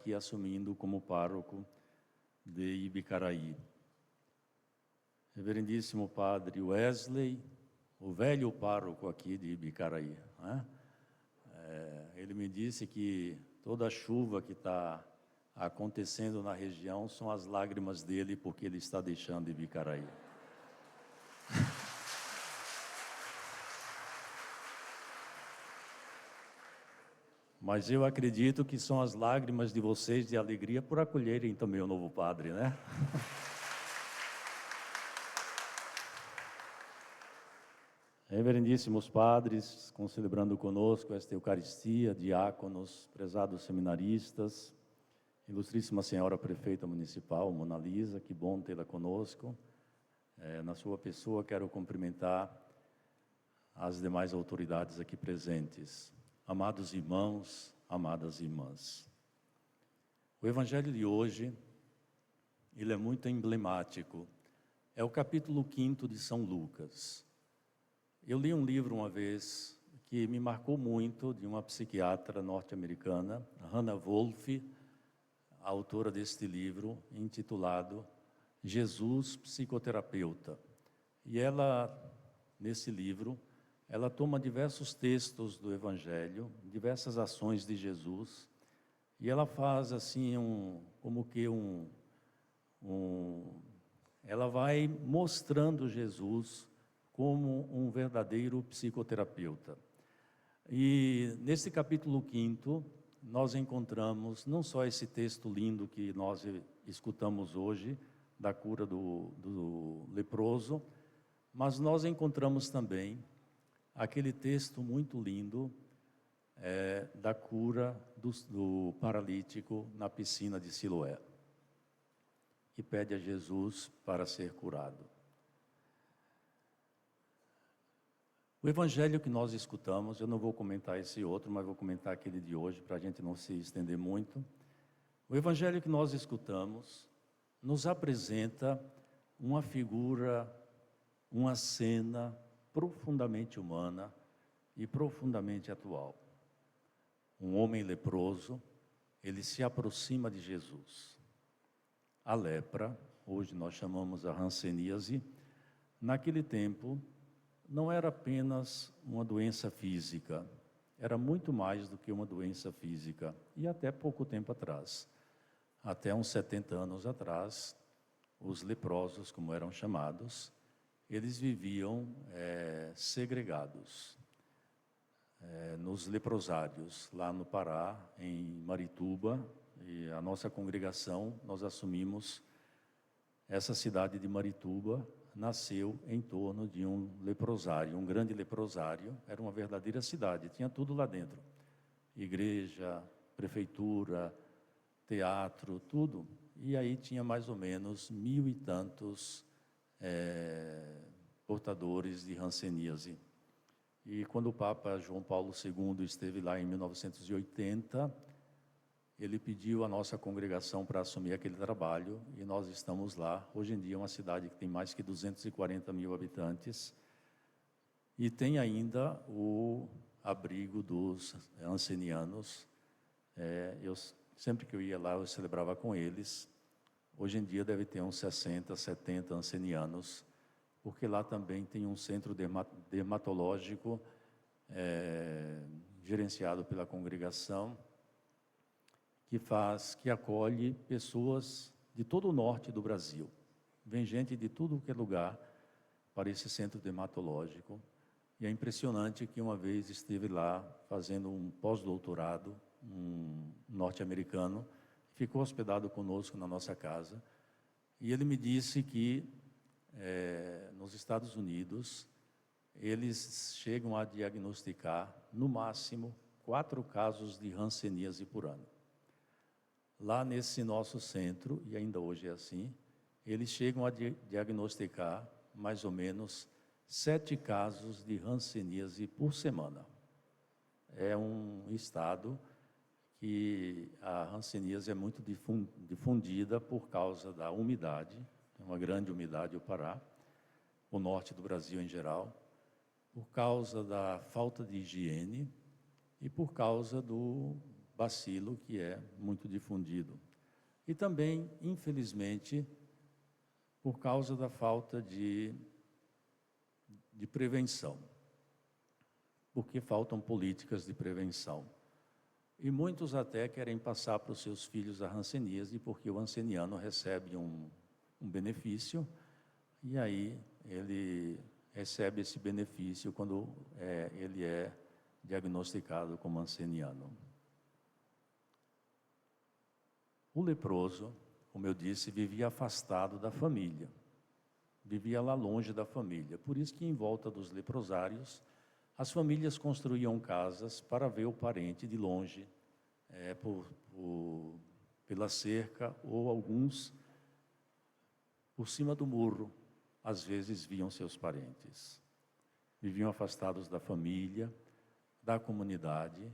aqui assumindo como pároco de Ibicaraí. Reverendíssimo Padre Wesley, o velho pároco aqui de Ibicaraí, né? Ele me disse que toda a chuva que está acontecendo na região são as lágrimas dele, porque ele está deixando Ibicaraí. Mas eu acredito que são as lágrimas de vocês de alegria por acolherem também o novo padre, né? Reverendíssimos padres, concelebrando conosco esta Eucaristia, diáconos, prezados seminaristas, ilustríssima senhora prefeita municipal, Mona Lisa, que bom tê-la conosco. Na sua pessoa quero cumprimentar as demais autoridades aqui presentes. Amados irmãos, amadas irmãs, o Evangelho de hoje, ele é muito emblemático. É o capítulo 5 de São Lucas. Eu li um livro uma vez que me marcou muito, de uma psiquiatra norte-americana, Hannah Wolf, a autora deste livro, intitulado Jesus, Psicoterapeuta. E ela, nesse livro, ela toma diversos textos do Evangelho, diversas ações de Jesus, e ela faz assim ela vai mostrando Jesus como um verdadeiro psicoterapeuta. E nesse capítulo 5, nós encontramos não só esse texto lindo que nós escutamos hoje, da cura do leproso, mas nós encontramos também aquele texto muito lindo da cura do paralítico na piscina de Siloé, que pede a Jesus para ser curado. O evangelho que nós escutamos, eu não vou comentar esse outro, mas vou comentar aquele de hoje, para a gente não se estender muito. O evangelho que nós escutamos nos apresenta uma figura, uma cena profundamente humana e profundamente atual. Um homem leproso, ele se aproxima de Jesus. A lepra, hoje nós chamamos a hanseníase, naquele tempo não era apenas uma doença física, era muito mais do que uma doença física. E até pouco tempo atrás, até uns 70 anos atrás, os leprosos, como eram chamados, eles viviam segregados nos leprosários, lá no Pará, em Marituba. E a nossa congregação, nós assumimos essa cidade de Marituba, nasceu em torno de um leprosário, um grande leprosário. Era uma verdadeira cidade, tinha tudo lá dentro. Igreja, prefeitura, teatro, tudo. E aí tinha mais ou menos 1.000 e tantos portadores de hanseníase. E quando o Papa João Paulo II esteve lá em 1980, ele pediu a nossa congregação para assumir aquele trabalho, e nós estamos lá. Hoje em dia é uma cidade que tem mais que 240 mil habitantes, e tem ainda o abrigo dos ancenianos. Sempre que eu ia lá, eu celebrava com eles. Hoje em dia deve ter uns 60, 70 ancenianos, porque lá também tem um centro dermatológico gerenciado pela congregação, que acolhe pessoas de todo o norte do Brasil. Vem gente de tudo que é lugar para esse centro dermatológico. E é impressionante que uma vez esteve lá fazendo um pós-doutorado, um norte-americano, ficou hospedado conosco na nossa casa, e ele me disse que nos Estados Unidos eles chegam a diagnosticar no máximo 4 casos de hanseníase por ano. Lá nesse nosso centro, e ainda hoje é assim, eles chegam a diagnosticar mais ou menos 7 casos de hanseníase por semana. É um estado que a hanseníase é muito difundida por causa da umidade, tem uma grande umidade o Pará, o norte do Brasil em geral, por causa da falta de higiene e por causa do bacilo que é muito difundido. E também, infelizmente, por causa da falta de prevenção, porque faltam políticas de prevenção. E muitos até querem passar para os seus filhos a hanseníase, porque o hanseniano recebe um benefício, e aí ele recebe esse benefício quando ele é diagnosticado como hanseniano. O leproso, como eu disse, vivia afastado da família, vivia lá longe da família. Por isso que em volta dos leprosários, as famílias construíam casas para ver o parente de longe, pela cerca, ou alguns por cima do muro, às vezes viam seus parentes. Viviam afastados da família, da comunidade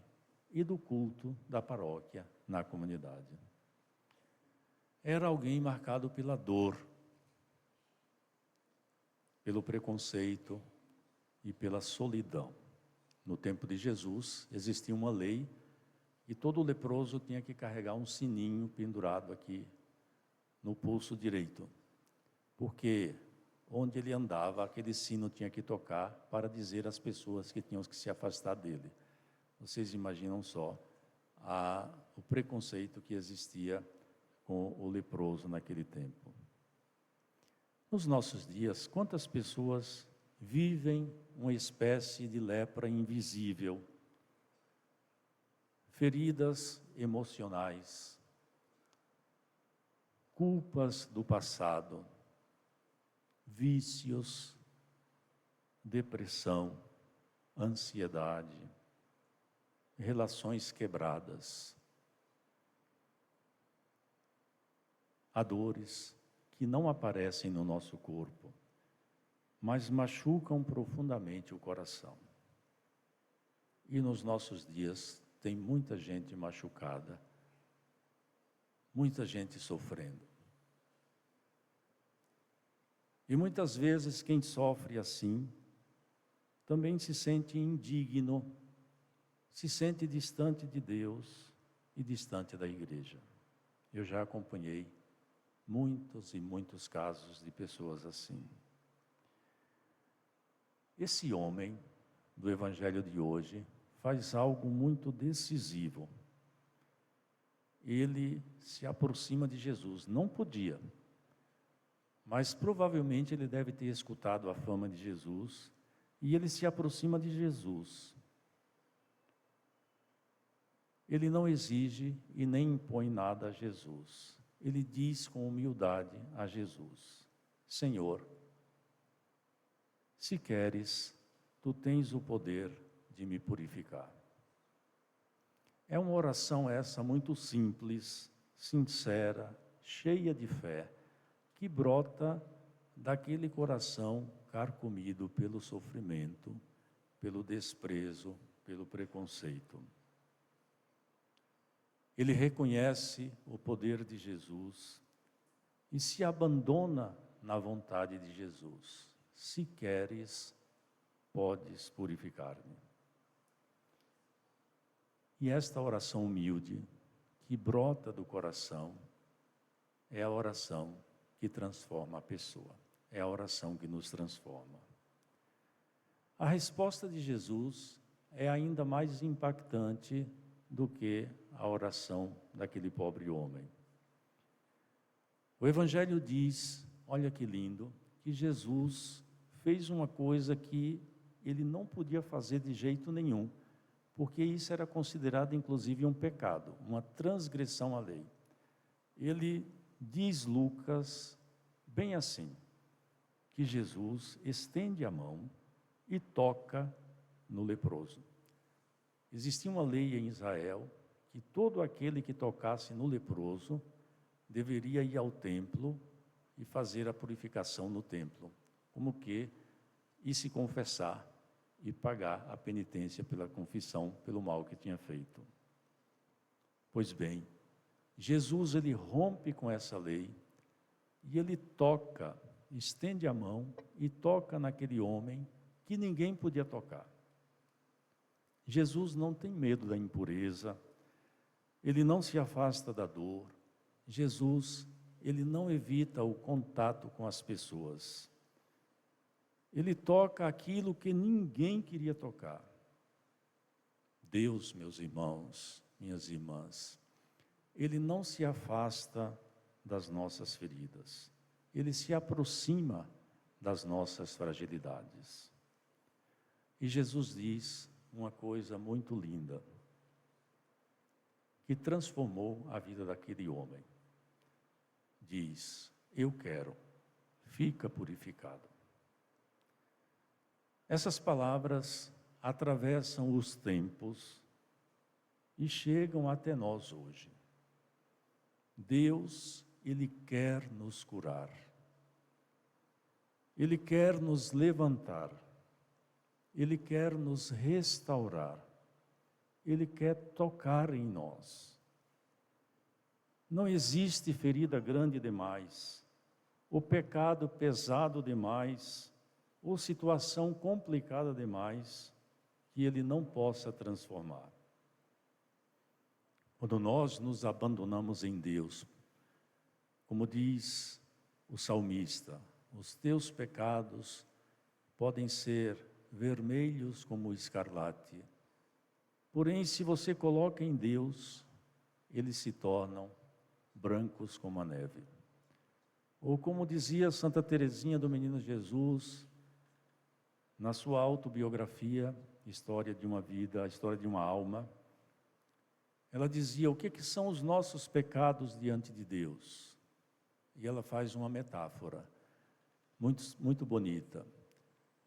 e do culto da paróquia na comunidade. Era alguém marcado pela dor, pelo preconceito e pela solidão. No tempo de Jesus, existia uma lei e todo leproso tinha que carregar um sininho pendurado aqui no pulso direito, porque onde ele andava, aquele sino tinha que tocar para dizer às pessoas que tinham que se afastar dele. Vocês imaginam só o preconceito que existia com o leproso naquele tempo. Nos nossos dias, quantas pessoas vivem uma espécie de lepra invisível, feridas emocionais, culpas do passado, vícios, depressão, ansiedade, relações quebradas. Há dores que não aparecem no nosso corpo, mas machucam profundamente o coração. E nos nossos dias tem muita gente machucada, muita gente sofrendo. E muitas vezes quem sofre assim também se sente indigno, se sente distante de Deus e distante da igreja. Eu já acompanhei muitos e muitos casos de pessoas assim. Esse homem do Evangelho de hoje faz algo muito decisivo. Ele se aproxima de Jesus. Não podia, mas provavelmente ele deve ter escutado a fama de Jesus e ele se aproxima de Jesus. Ele não exige e nem impõe nada a Jesus. Ele diz com humildade a Jesus: Senhor, se queres, tu tens o poder de me purificar. É uma oração essa muito simples, sincera, cheia de fé, que brota daquele coração carcomido pelo sofrimento, pelo desprezo, pelo preconceito. Ele reconhece o poder de Jesus e se abandona na vontade de Jesus. Se queres, podes purificar-me. E esta oração humilde, que brota do coração, é a oração que transforma a pessoa. É a oração que nos transforma. A resposta de Jesus é ainda mais impactante do que a oração daquele pobre homem. O Evangelho diz, olha que lindo, que Jesus fez uma coisa que ele não podia fazer de jeito nenhum, porque isso era considerado inclusive um pecado, uma transgressão à lei. Ele diz, Lucas, bem assim, que Jesus estende a mão e toca no leproso. Existia uma lei em Israel que todo aquele que tocasse no leproso deveria ir ao templo e fazer a purificação no templo, como que e se confessar e pagar a penitência pela confissão, pelo mal que tinha feito. Pois bem, Jesus ele rompe com essa lei e ele toca, estende a mão e toca naquele homem que ninguém podia tocar. Jesus não tem medo da impureza, Ele não se afasta da dor. Jesus, ele não evita o contato com as pessoas. Ele toca aquilo que ninguém queria tocar. Deus, meus irmãos, minhas irmãs, ele não se afasta das nossas feridas. Ele se aproxima das nossas fragilidades. E Jesus diz uma coisa muito linda, que transformou a vida daquele homem. Diz: eu quero, fica purificado. Essas palavras atravessam os tempos e chegam até nós hoje. Deus, ele quer nos curar. Ele quer nos levantar. Ele quer nos restaurar. Ele quer tocar em nós. Não existe ferida grande demais, ou pecado pesado demais, ou situação complicada demais, que ele não possa transformar. Quando nós nos abandonamos em Deus, como diz o salmista, os teus pecados podem ser vermelhos como o escarlate, porém, se você coloca em Deus, eles se tornam brancos como a neve. Ou como dizia Santa Teresinha do Menino Jesus, na sua autobiografia, História de uma Vida, a História de uma Alma, ela dizia: o que são os nossos pecados diante de Deus? E ela faz uma metáfora muito bonita.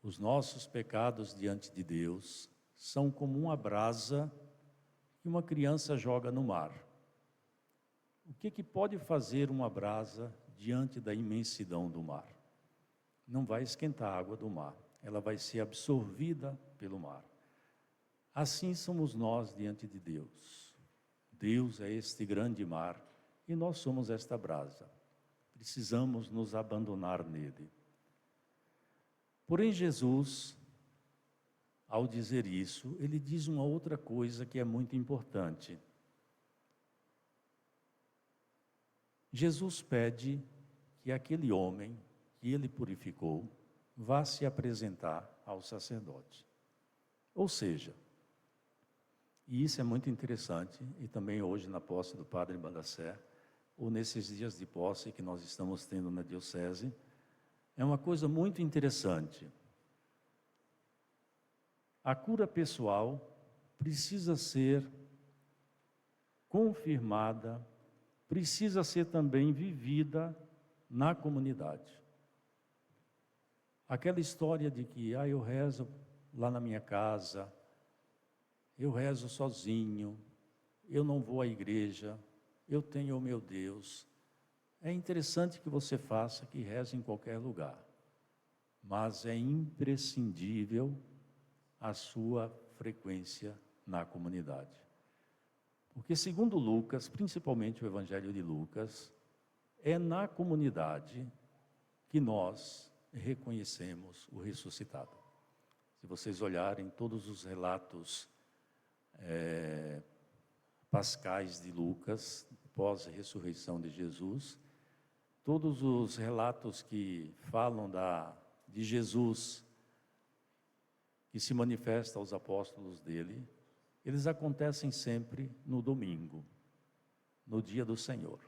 Os nossos pecados diante de Deus são como uma brasa que uma criança joga no mar. O que pode fazer uma brasa diante da imensidão do mar? Não vai esquentar a água do mar, ela vai ser absorvida pelo mar. Assim somos nós diante de Deus. Deus é este grande mar e nós somos esta brasa. Precisamos nos abandonar nele. Porém, Jesus, ao dizer isso, ele diz uma outra coisa que é muito importante. Jesus pede que aquele homem que ele purificou vá se apresentar ao sacerdote. Ou seja, e isso é muito interessante, e também hoje na posse do Padre Badacé, ou nesses dias de posse que nós estamos tendo na Diocese, é uma coisa muito interessante. A cura pessoal precisa ser confirmada, precisa ser também vivida na comunidade. Aquela história de que eu rezo lá na minha casa, eu rezo sozinho, eu não vou à igreja, eu tenho o meu Deus. É interessante que você faça, que reze em qualquer lugar, mas é imprescindível a sua frequência na comunidade. Porque segundo Lucas, principalmente o Evangelho de Lucas, é na comunidade que nós reconhecemos o ressuscitado. Se vocês olharem todos os relatos pascais de Lucas, pós-ressurreição de Jesus, todos os relatos que falam de Jesus, que se manifesta aos apóstolos dele, eles acontecem sempre no domingo, no dia do Senhor.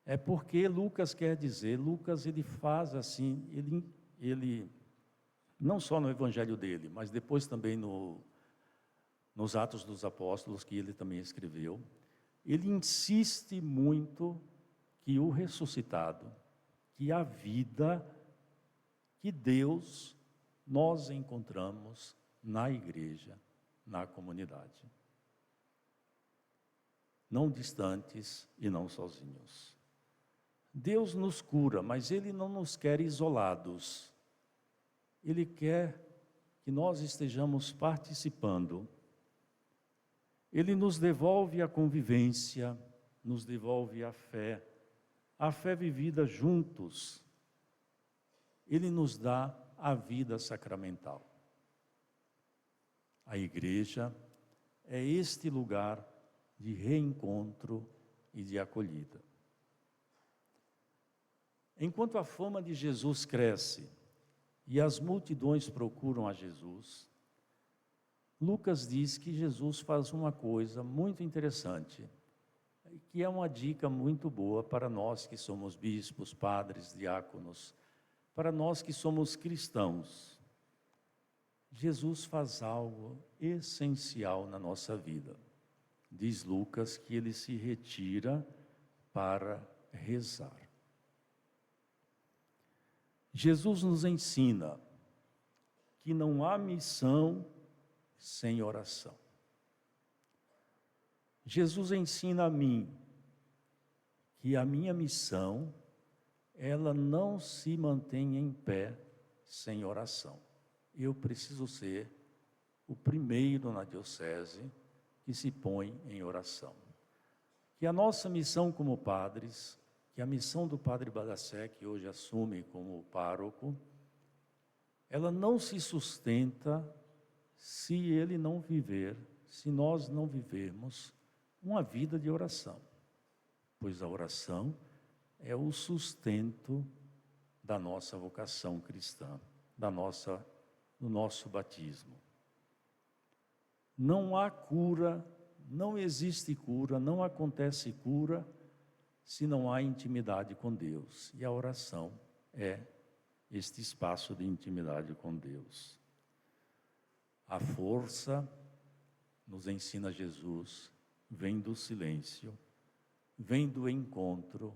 É porque Lucas quer dizer, Lucas ele faz assim, ele não só no evangelho dele, mas depois também nos Atos dos Apóstolos, que ele também escreveu, ele insiste muito que o ressuscitado, que a vida, que Deus, nós encontramos na igreja, na comunidade. Não distantes e não sozinhos. Deus nos cura, mas Ele não nos quer isolados. Ele quer que nós estejamos participando. Ele nos devolve a convivência, nos devolve a fé vivida juntos. Ele nos dá a vida sacramental. A igreja é este lugar de reencontro e de acolhida. Enquanto a fama de Jesus cresce e as multidões procuram a Jesus, Lucas diz que Jesus faz uma coisa muito interessante, que é uma dica muito boa para nós que somos bispos, padres, diáconos, para nós que somos cristãos. Jesus faz algo essencial na nossa vida. Diz Lucas que ele se retira para rezar. Jesus nos ensina que não há missão sem oração. Jesus ensina a mim que a minha missão, ela não se mantém em pé sem oração. Eu preciso ser o primeiro na diocese que se põe em oração. Que a nossa missão como padres, que a missão do Padre Badacé, que hoje assume como pároco, ela não se sustenta se ele não viver, se nós não vivermos uma vida de oração. Pois a oração é o sustento da nossa vocação cristã, do nosso batismo. Não há cura, não existe cura, não acontece cura se não há intimidade com Deus. E a oração é este espaço de intimidade com Deus. A força, nos ensina Jesus, vem do silêncio, vem do encontro,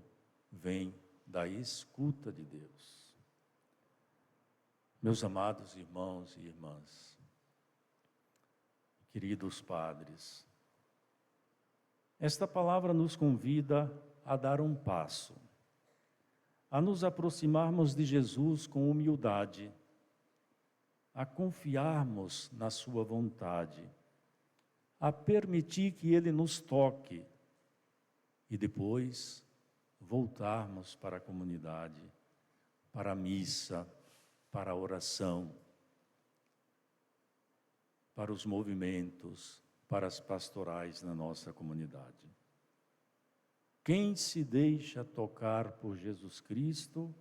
vem da escuta de Deus. Meus amados irmãos e irmãs, queridos padres, esta palavra nos convida a dar um passo, a nos aproximarmos de Jesus com humildade, a confiarmos na sua vontade, a permitir que Ele nos toque e depois voltarmos para a comunidade, para a missa, para a oração, para os movimentos, para as pastorais na nossa comunidade. Quem se deixa tocar por Jesus Cristo,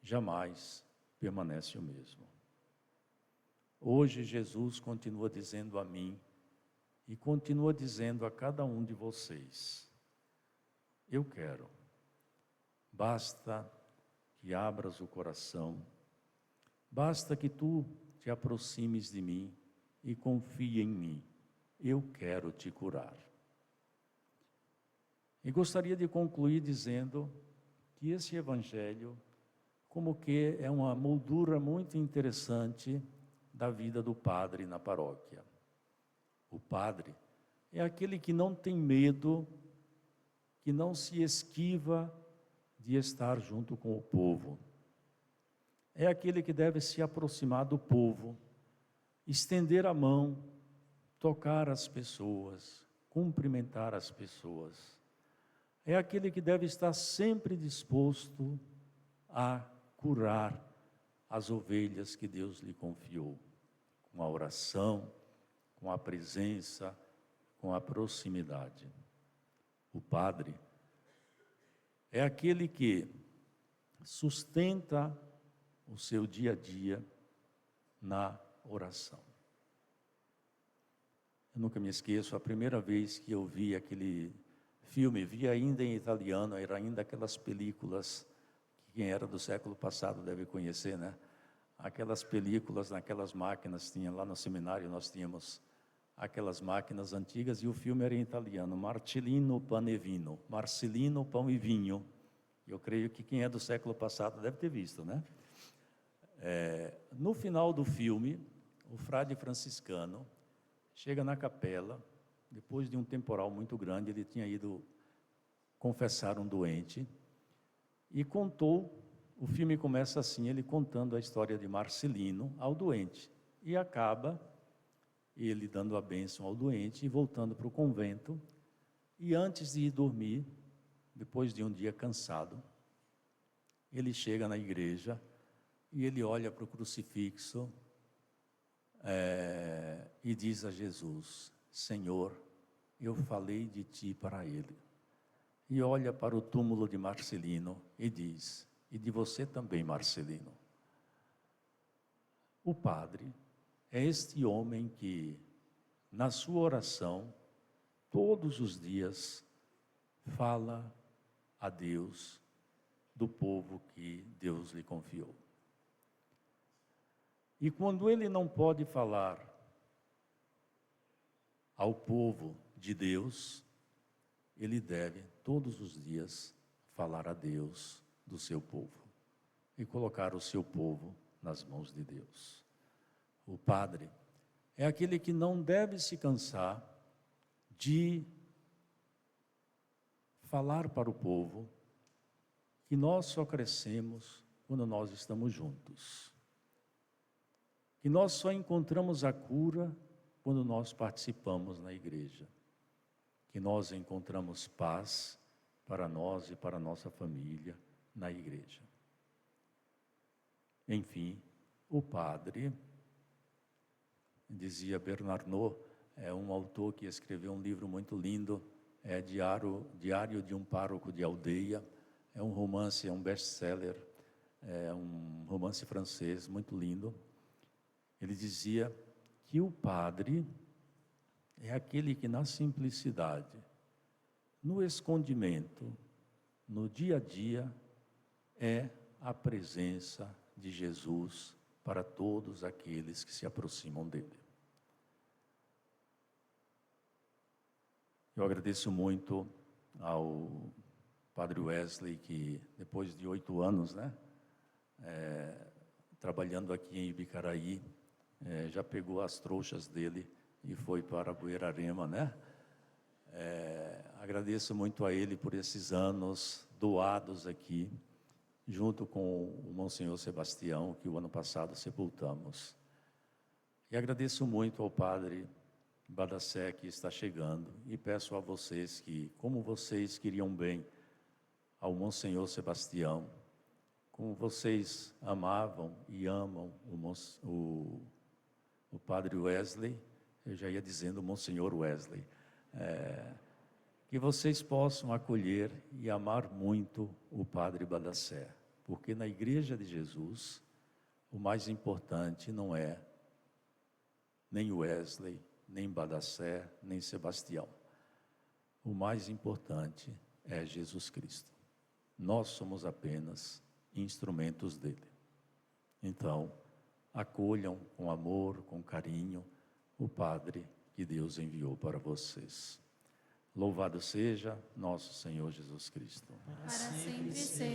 jamais permanece o mesmo. Hoje Jesus continua dizendo a mim e continua dizendo a cada um de vocês: eu quero, basta que abras o coração, basta que tu te aproximes de mim e confie em mim, eu quero te curar. E gostaria de concluir dizendo que esse evangelho, como que é uma moldura muito interessante da vida do padre na paróquia. O padre é aquele que não tem medo, que não se esquiva de estar junto com o povo. É aquele que deve se aproximar do povo, estender a mão, tocar as pessoas, cumprimentar as pessoas. É aquele que deve estar sempre disposto a curar as ovelhas que Deus lhe confiou, com a oração, com a presença, com a proximidade. O padre é aquele que sustenta o seu dia a dia na oração. Eu nunca me esqueço, a primeira vez que eu vi aquele filme, vi ainda em italiano, era ainda aquelas películas que quem era do século passado deve conhecer, né? Aquelas películas naquelas máquinas, tinha lá no seminário, nós tínhamos aquelas máquinas antigas e o filme era em italiano, Marcellino Pane e Vino, Marcelino Pão e Vinho. Eu creio que quem é do século passado deve ter visto, né? No final do filme, o frade franciscano chega na capela, depois de um temporal muito grande, ele tinha ido confessar um doente e contou, o filme começa assim, ele contando a história de Marcelino ao doente e acaba ele dando a bênção ao doente e voltando para o convento. E antes de ir dormir, depois de um dia cansado, ele chega na igreja e ele olha para o crucifixo e diz a Jesus: Senhor, eu falei de ti para ele. E olha para o túmulo de Marcelino e diz, e de você também, Marcelino. O padre é este homem que, na sua oração, todos os dias, fala a Deus do povo que Deus lhe confiou. E quando ele não pode falar ao povo de Deus, ele deve todos os dias falar a Deus do seu povo e colocar o seu povo nas mãos de Deus. O padre é aquele que não deve se cansar de falar para o povo que nós só crescemos quando nós estamos juntos. Que nós só encontramos a cura quando nós participamos na igreja. Que nós encontramos paz para nós e para a nossa família na igreja. Enfim, o padre, dizia Bernardot, é um autor que escreveu um livro muito lindo, é Diário de um Pároco de Aldeia, é um romance, é um best-seller, é um romance francês muito lindo. Ele dizia que o padre é aquele que na simplicidade, no escondimento, no dia a dia, é a presença de Jesus para todos aqueles que se aproximam dele. Eu agradeço muito ao Padre Wesley, que depois de 8 anos, trabalhando aqui em Ibicaraí, já pegou as trouxas dele e foi para Buerarema, agradeço muito a ele por esses anos doados aqui, junto com o Monsenhor Sebastião, que o ano passado sepultamos. E agradeço muito ao Padre Badacé, que está chegando, e peço a vocês que, como vocês queriam bem ao Monsenhor Sebastião, como vocês amavam e amam o Padre Wesley, eu já ia dizendo o Monsenhor Wesley, que vocês possam acolher e amar muito o Padre Badacé, porque na Igreja de Jesus, o mais importante não é nem Wesley, nem Badacé, nem Sebastião. O mais importante é Jesus Cristo. Nós somos apenas instrumentos dele. Então, acolham com amor, com carinho, o Padre que Deus enviou para vocês. Louvado seja nosso Senhor Jesus Cristo. Para sempre seja.